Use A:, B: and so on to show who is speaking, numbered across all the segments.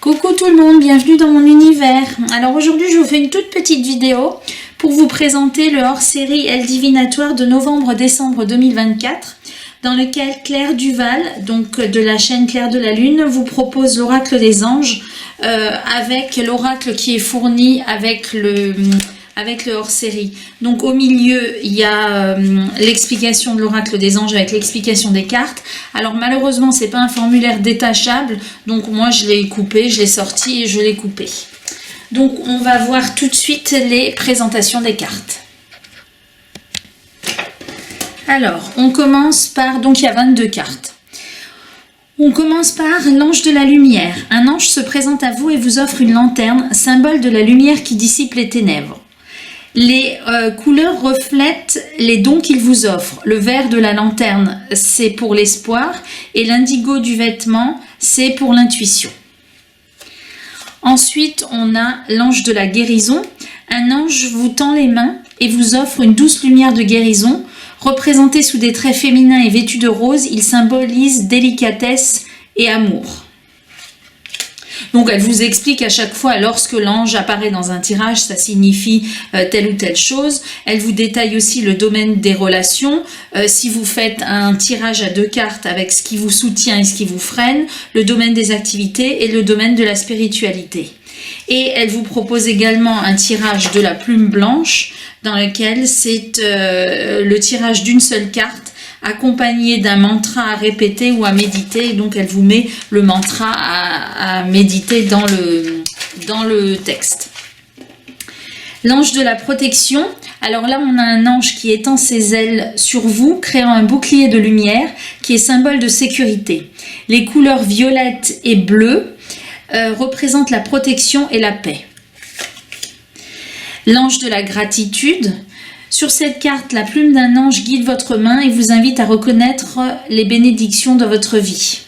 A: Coucou tout le monde, bienvenue dans mon univers. Alors aujourd'hui je vous fais une toute petite vidéo pour vous présenter le hors-série Elle Divinatoire de novembre-décembre 2024 dans lequel Claire Duval, donc de la chaîne Claire de la Lune, vous propose l'oracle des anges avec l'oracle qui est fourni avec le hors-série. Donc au milieu, il y a l'explication de l'oracle des anges avec l'explication des cartes. Alors malheureusement, c'est pas un formulaire détachable, donc moi je l'ai coupé, je l'ai sorti et je l'ai coupé. Donc on va voir tout de suite les présentations des cartes. Alors, on commence par, donc il y a 22 cartes. On commence par l'ange de la lumière. Un ange se présente à vous et vous offre une lanterne, symbole de la lumière qui dissipe les ténèbres. Les couleurs reflètent les dons qu'il vous offre. Le vert de la lanterne, c'est pour l'espoir, et l'indigo du vêtement, c'est pour l'intuition. Ensuite, on a l'ange de la guérison. Un ange vous tend les mains et vous offre une douce lumière de guérison. Représenté sous des traits féminins et vêtu de rose, il symbolise délicatesse et amour. Donc elle vous explique à chaque fois, lorsque l'ange apparaît dans un tirage, ça signifie telle ou telle chose. Elle vous détaille aussi le domaine des relations. Si vous faites un tirage à 2 cartes avec ce qui vous soutient et ce qui vous freine, le domaine des activités et le domaine de la spiritualité. Et elle vous propose également un tirage de la plume blanche, dans lequel c'est le tirage d'une seule carte, accompagné d'un mantra à répéter ou à méditer. Donc elle vous met le mantra à méditer dans le texte. L'ange de la protection. Alors là, on a un ange qui étend ses ailes sur vous, créant un bouclier de lumière qui est symbole de sécurité. Les couleurs violettes et bleues représentent la protection et la paix. L'ange de la gratitude. Sur cette carte, la plume d'un ange guide votre main et vous invite à reconnaître les bénédictions de votre vie.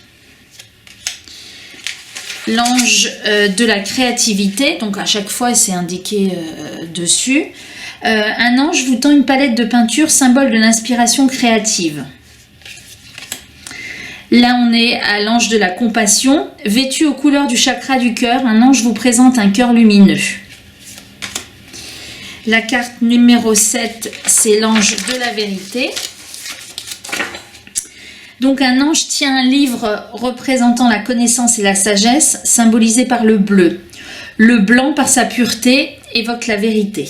A: L'ange de la créativité, donc à chaque fois c'est indiqué dessus. Un ange vous tend une palette de peinture, symbole de l'inspiration créative. Là, on est à l'ange de la compassion. Vêtu aux couleurs du chakra du cœur, un ange vous présente un cœur lumineux. La carte numéro 7, c'est l'ange de la vérité. Donc un ange tient un livre représentant la connaissance et la sagesse, symbolisé par le bleu. Le blanc, par sa pureté, évoque la vérité.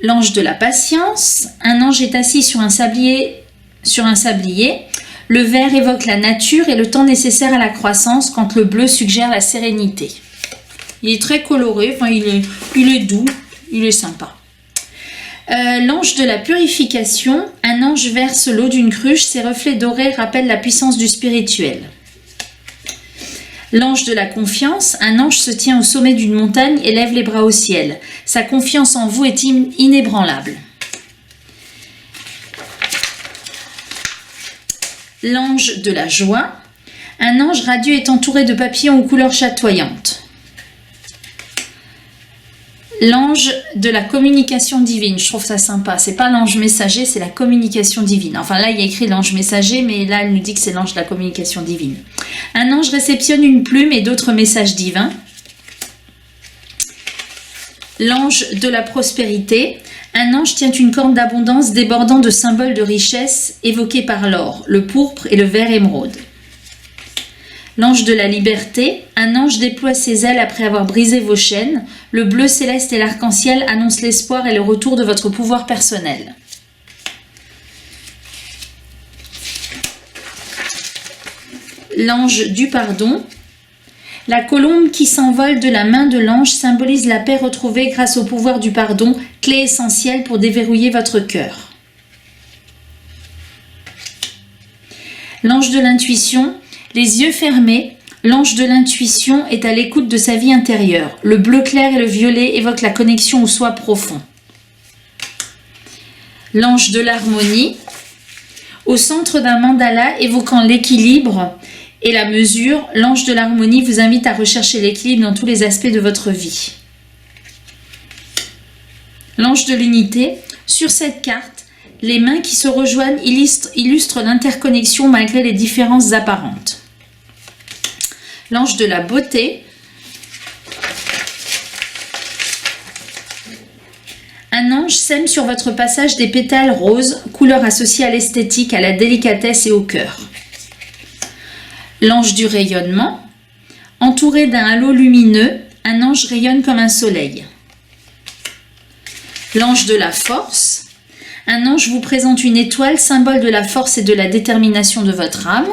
A: L'ange de la patience. Un ange est assis sur un sablier. Le vert évoque la nature et le temps nécessaire à la croissance, quand le bleu suggère la sérénité. Il est très coloré, enfin il est doux, il est sympa. L'ange de la purification. Un ange verse l'eau d'une cruche, ses reflets dorés rappellent la puissance du spirituel. L'ange de la confiance. Un ange se tient au sommet d'une montagne et lève les bras au ciel. Sa confiance en vous est inébranlable. L'ange de la joie. Un ange radieux est entouré de papillons aux couleurs chatoyantes. L'ange de la communication divine, je trouve ça sympa. C'est pas l'ange messager, c'est la communication divine. Enfin là, il y a écrit l'ange messager, mais là, elle nous dit que c'est l'ange de la communication divine. Un ange réceptionne une plume et d'autres messages divins. L'ange de la prospérité. Un ange tient une corne d'abondance débordant de symboles de richesse évoqués par l'or, le pourpre et le vert émeraude. L'ange de la liberté. Un ange déploie ses ailes après avoir brisé vos chaînes. Le bleu céleste et l'arc-en-ciel annoncent l'espoir et le retour de votre pouvoir personnel. L'ange du pardon. La colombe qui s'envole de la main de l'ange symbolise la paix retrouvée grâce au pouvoir du pardon, clé essentielle pour déverrouiller votre cœur. L'ange de l'intuition. Les yeux fermés, l'ange de l'intuition est à l'écoute de sa vie intérieure. Le bleu clair et le violet évoquent la connexion au soi profond. L'ange de l'harmonie. Au centre d'un mandala évoquant l'équilibre et la mesure, l'ange de l'harmonie vous invite à rechercher l'équilibre dans tous les aspects de votre vie. L'ange de l'unité. Sur cette carte, les mains qui se rejoignent illustrent l'interconnexion malgré les différences apparentes. l'ange de la beauté. Un ange sème sur votre passage des pétales roses, couleur associée à l'esthétique, à la délicatesse et au cœur. L'ange du rayonnement. Entouré d'un halo lumineux, un ange rayonne comme un soleil. L'ange de la force. Un ange vous présente une étoile, symbole de la force et de la détermination de votre âme.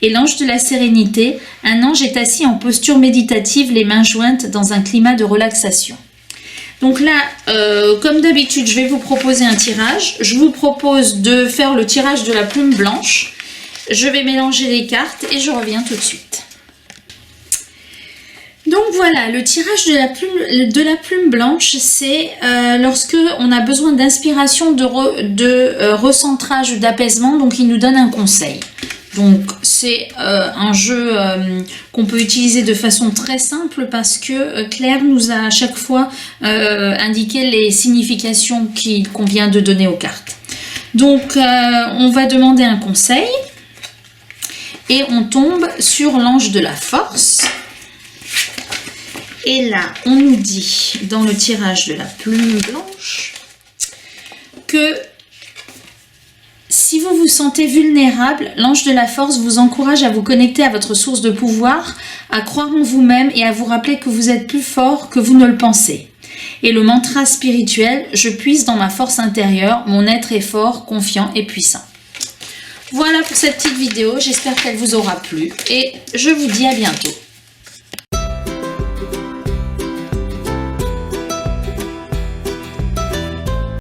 A: Et l'ange de la sérénité. Un ange est assis en posture méditative, les mains jointes dans un climat de relaxation. Donc là, comme d'habitude, je vais vous proposer un tirage. Je vous propose de faire le tirage de la plume blanche. Je vais mélanger les cartes et je reviens tout de suite. Donc voilà, le tirage de la plume blanche, c'est lorsque on a besoin d'inspiration, de recentrage, d'apaisement, donc il nous donne un conseil. Donc c'est un jeu qu'on peut utiliser de façon très simple parce que Claire nous a à chaque fois indiqué les significations qu'on vient de donner aux cartes. Donc on va demander un conseil et on tombe sur l'ange de la force. Et là, on nous dit dans le tirage de la plume blanche que si vous vous sentez vulnérable, l'ange de la force vous encourage à vous connecter à votre source de pouvoir, à croire en vous-même et à vous rappeler que vous êtes plus fort que vous ne le pensez. Et le mantra spirituel, je puise dans ma force intérieure, mon être est fort, confiant et puissant. Voilà pour cette petite vidéo, j'espère qu'elle vous aura plu et je vous dis à bientôt.